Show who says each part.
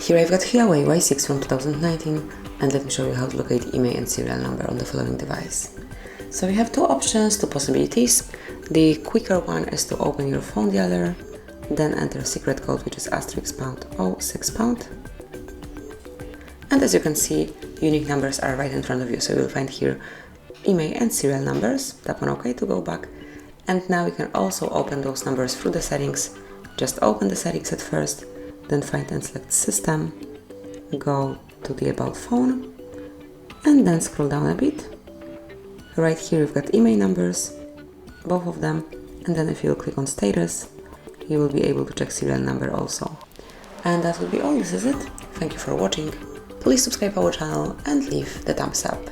Speaker 1: Here I've got Huawei Y6 from 2019, and let me show you how to locate IMEI and serial number on the following device. So we have two options, two possibilities. The quicker one is to open your phone dialer, then enter a secret code which is *#06#. And as you can see, unique numbers are right in front of you, so you'll find here IMEI and serial numbers. Tap on OK to go back. And now we can also open those numbers through the settings. Just open the settings at first, then find and select System, go to the About Phone, and then scroll down a bit. Right here you've got IMEI numbers, both of them, and then if you click on Status, you will be able to check serial number also. And that will be all, this is it. Thank you for watching. Please subscribe our channel and leave the thumbs up.